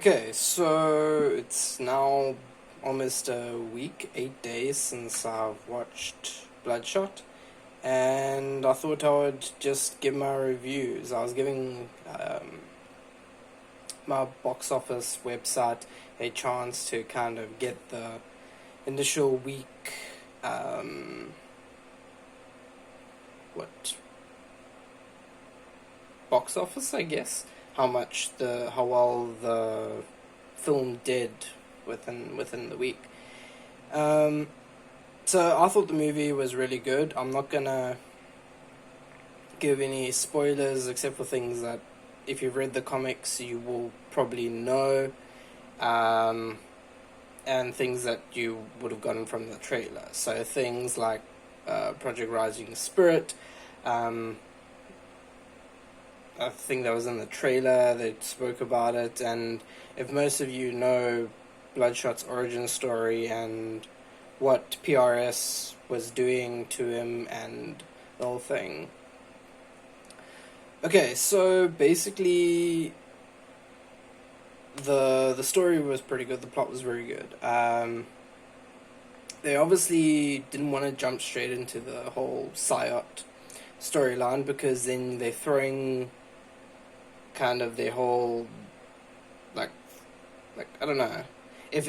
Okay, so it's now almost a week, 8 days since I've watched Bloodshot, and I thought I would just give my reviews. I was giving my box office website a chance to kind of get the initial week, what, box office, I guess, how well the film did within the week. Um, so I thought the movie was really good. I'm not gonna give any spoilers except for things that if you've read the comics you will probably know, um, and things that you would have gotten from the trailer. So things like Project Rising Spirit. I think that was in the trailer, they spoke about it, and if most of you know Bloodshot's origin story and what PRS was doing to him and the whole thing. Okay, so basically the story was pretty good, the plot was very good. They obviously didn't want to jump straight into the whole Psyot storyline because then they're throwing kind of their whole like I don't know, if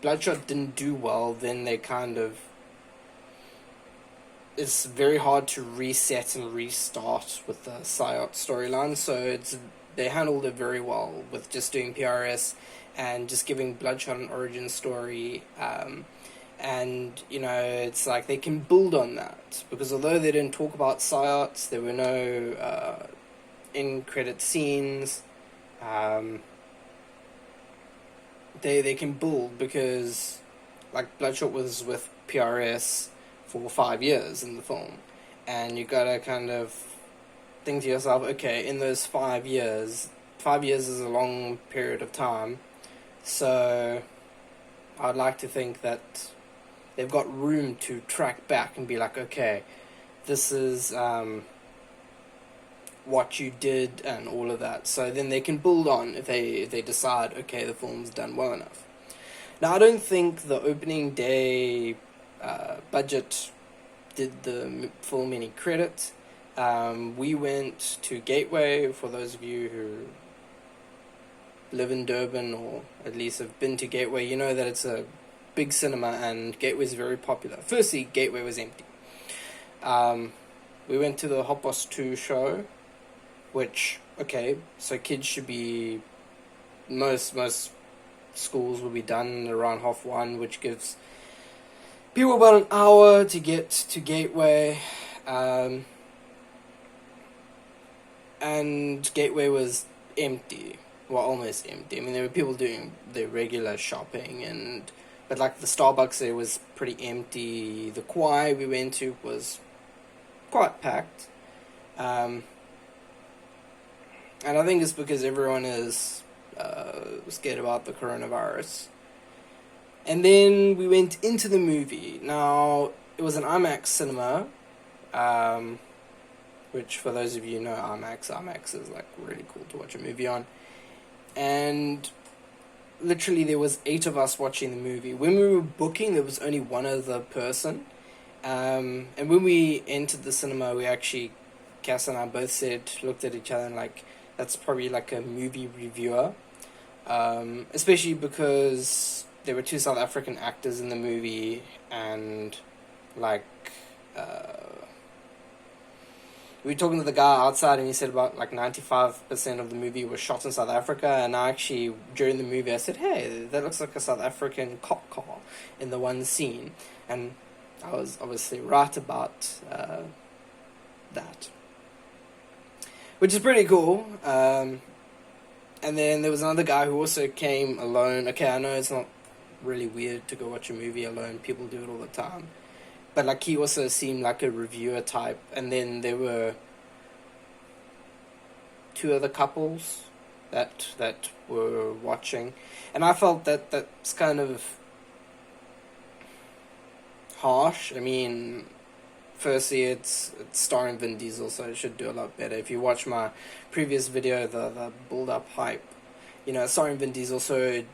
Bloodshot didn't do well, then they kind of, it's very hard to reset and restart with the Psyot storyline. So they handled it very well with just doing PRS and just giving Bloodshot an origin story. And it's like they can build on that because although they didn't talk about Psyots, there were no in credit scenes. They can build because like Bloodshot was with PRS for 5 years in the film, and you gotta kind of think to yourself, okay, in those 5 years, 5 years is a long period of time, so I'd like to think that they've got room to track back and be like, okay, this is what you did and all of that. So then they can build on if they decide, okay, the film's done well enough. Now, I don't think the opening day budget did the film any credit. We went to Gateway. For those of you who live in Durban or at least have been to Gateway, you know that it's a big cinema and Gateway's very popular. Firstly, Gateway was empty. We went to the Hot Boss 2 show, which, okay, so kids should be, most schools will be done around 1:30, which gives people about an hour to get to Gateway. And Gateway was empty, well, almost empty. I mean, there were people doing their regular shopping, but like the Starbucks there was pretty empty. The Kwai we went to was quite packed. And I think it's because everyone is scared about the coronavirus. And then we went into the movie. Now, it was an IMAX cinema, which for those of you who know IMAX is like really cool to watch a movie on. And literally there was 8 of us watching the movie. When we were booking, there was only one other person. And when we entered the cinema, we actually, Cass and I both looked at each other and like, that's probably like a movie reviewer, especially because there were 2 South African actors in the movie, and like we were talking to the guy outside, and he said about like 95% of the movie was shot in South Africa. And I actually, during the movie, I said, hey, that looks like a South African cop car in the one scene, and I was obviously right about that, which is pretty cool. And then there was another guy who also came alone. Okay, I know it's not really weird to go watch a movie alone. People do it all the time. But like he also seemed like a reviewer type. And then there were 2 other couples that were watching. And I felt that that's kind of harsh. I mean, firstly, it's starring Vin Diesel, so it should do a lot better. If you watch my previous video, the build-up hype, starring Vin Diesel, so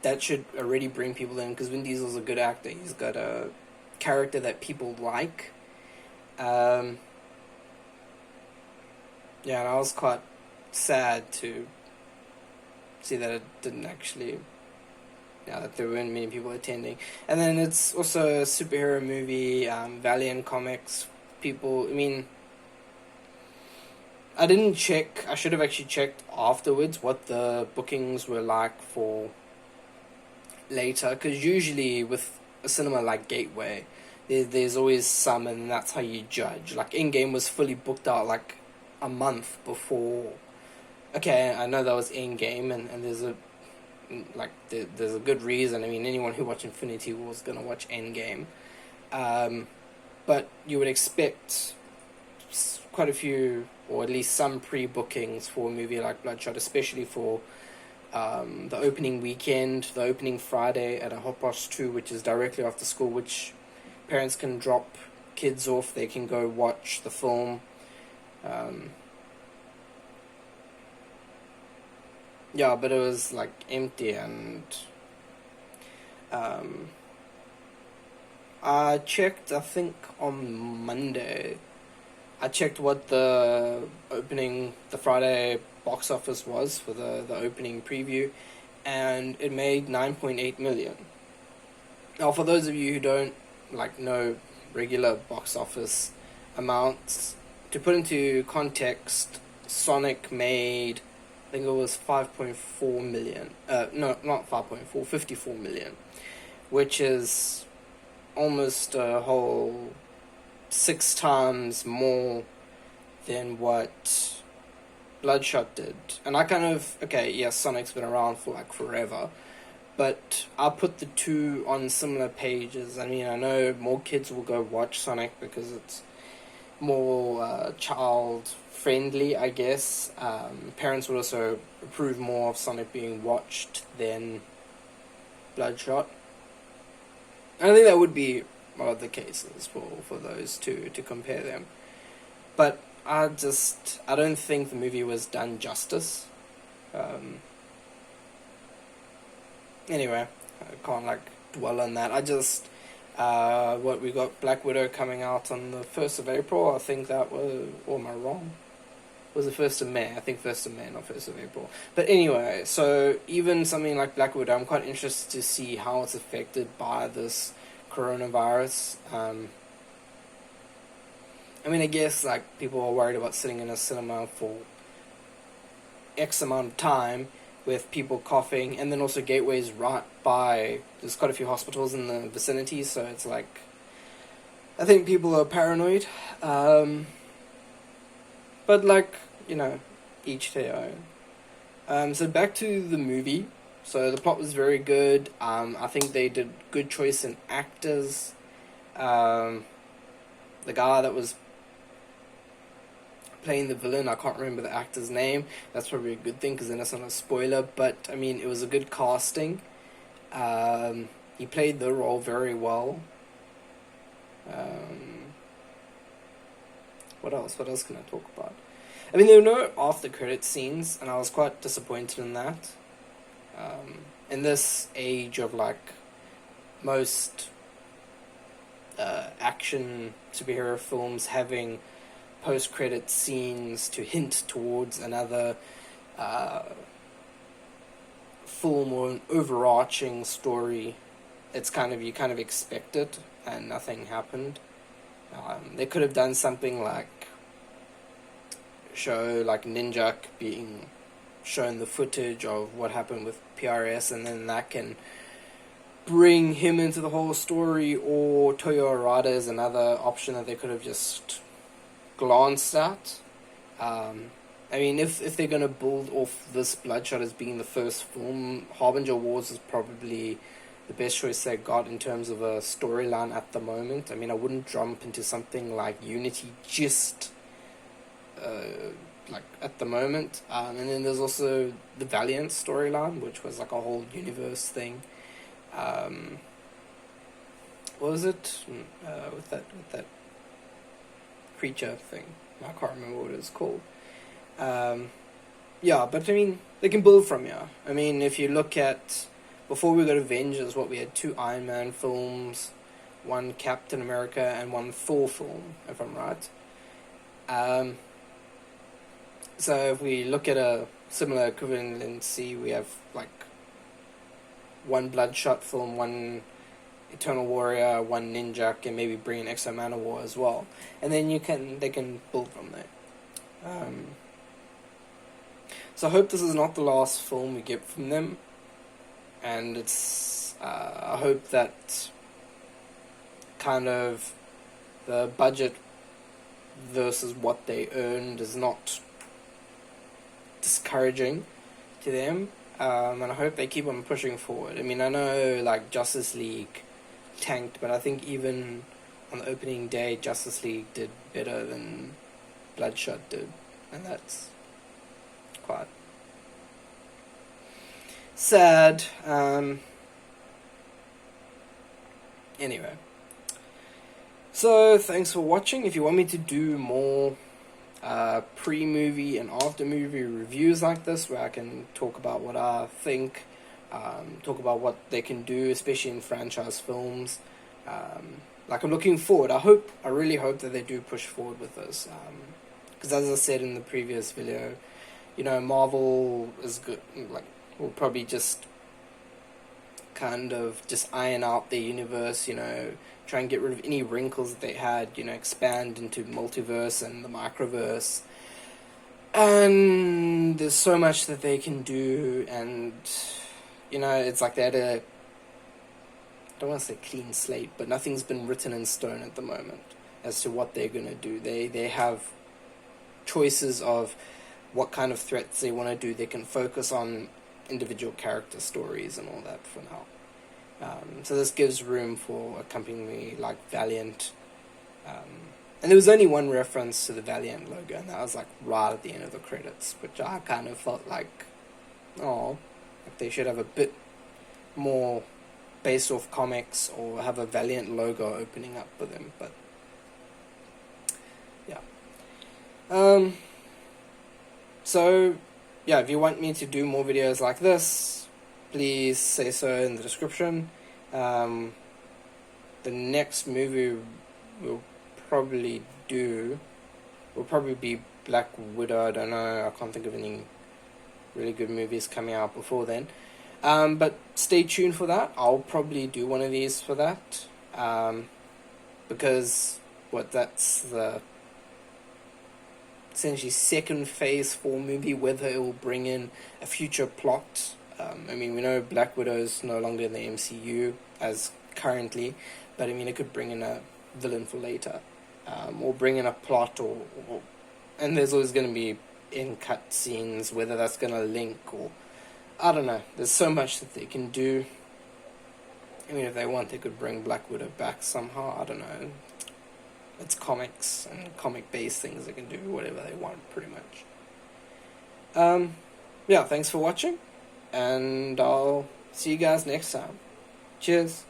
that should already bring people in because Vin Diesel's a good actor. He's got a character that people like. Um, yeah, and I was quite sad to see that it didn't actually. Yeah, that there weren't many people attending. And then it's also a superhero movie, Valiant Comics. People, I mean, I didn't check. I should have actually checked afterwards what the bookings were like for later, because usually with a cinema like Gateway, there's always some, and that's how you judge. Like Endgame was fully booked out like a month before. Okay, I know that was Endgame, and there's a there's a good reason. I mean, anyone who watched Infinity War is gonna watch Endgame, but you would expect quite a few, or at least some pre-bookings for a movie like Bloodshot, especially for the opening weekend, the opening Friday at a 2:30, which is directly after school, which parents can drop kids off. They can go watch the film. Yeah, but it was like empty, and I checked, I think on Monday, I checked what the Friday box office was for the opening preview, and it made 9.8 million. Now, for those of you who don't know regular box office amounts, to put into context, Sonic made, I think it was 5.4 million. No, not 5.4, 54 million, which is almost a whole 6 times more than what Bloodshot did. And I kind of, okay, yes, Sonic's been around for forever, but I'll put the two on similar pages. I mean, I know more kids will go watch Sonic because it's more child friendly, I guess. Parents would also approve more of Sonic being watched than Bloodshot. And I think that would be one of the cases for those two, to compare them. But I don't think the movie was done justice. Anyway, I can't dwell on that. I just what we got Black Widow coming out on the 1st of April. I think that was, or am I wrong? It was the 1st of May. I think 1st of May, not 1st of April. But anyway, so even something like Black Widow, I'm quite interested to see how it's affected by this coronavirus. I mean, I guess people are worried about sitting in a cinema for X amount of time with people coughing, and then also Gateway's right by, there's quite a few hospitals in the vicinity, so it's I think people are paranoid, but each to their own. So back to the movie. So the plot was very good. I think they did good choice in actors. The guy that was playing the villain, I can't remember the actor's name. That's probably a good thing because then it's not a spoiler. But I mean, it was a good casting. He played the role very well. What else? What else can I talk about? I mean, there were no after credit scenes, and I was quite disappointed in that. In this age of most action superhero films having post-credit scenes to hint towards another film or an overarching story, it's you kind of expect it, and nothing happened. They could have done something show Ninjak being shown the footage of what happened with PRS, and then that can bring him into the whole story, or Toyo Arata is another option that they could have just glanced at. I mean, if they're going to build off this Bloodshot as being the first film, Harbinger Wars is probably the best choice they got in terms of a storyline at the moment. I mean, I wouldn't jump into something like Unity just at the moment. And then there's also the Valiant storyline, which was a whole universe thing. What was it with that creature thing? I can't remember what it was called. yeah, but I mean, they can build from here. I mean, if you look at, before we got Avengers, what we had, 2 Iron Man films, 1 Captain America, and 1 Thor film, if I'm right. So if we look at a similar equivalency, we have like 1 Bloodshot film, 1 Eternal Warrior, 1 Ninja, and maybe bring an Exo Manowar as well, and then they can build from there. So I hope this is not the last film we get from them, and I hope that kind of the budget versus what they earned is not discouraging to them, and I hope they keep on pushing forward. I mean, I know like Justice League tanked, but I think even on the opening day, Justice League did better than Bloodshot did, and that's quite sad. Anyway, so thanks for watching. If you want me to do more pre-movie and after-movie reviews like this, where I can talk about what I think, talk about what they can do, especially in franchise films, like, I'm looking forward. I really hope that they do push forward with this, because as I said in the previous video, you know, Marvel is good, like, will probably just kind of just iron out their universe, you know, try and get rid of any wrinkles that they had, you know, expand into multiverse and the microverse, and there's so much that they can do, and, you know, it's like they had I don't want to say clean slate, but nothing's been written in stone at the moment as to what they're going to do. They have choices of what kind of threats they want to do. They can focus on individual character stories and all that for now. So this gives room for a company like Valiant. And there was only 1 reference to the Valiant logo, and that was like right at the end of the credits, which I kind of felt like, oh, like they should have a bit more based off comics, or have a Valiant logo opening up for them, but yeah. So yeah, if you want me to do more videos like this, please say so in the description. The next movie we'll probably be Black Widow. I don't know, I can't think of any really good movies coming out before then. But stay tuned for that. I'll probably do one of these for that. Because that's the essentially second phase 4 movie, whether it will bring in a future plot. I mean, we know Black Widow is no longer in the MCU as currently, but I mean, it could bring in a villain for later, or bring in a plot, and there's always going to be in-cut scenes, whether that's going to link, or I don't know. There's so much that they can do. I mean, if they want, they could bring Black Widow back somehow. I don't know. It's comics and comic-based things. They can do whatever they want, pretty much. Yeah, thanks for watching, and I'll see you guys next time. Cheers.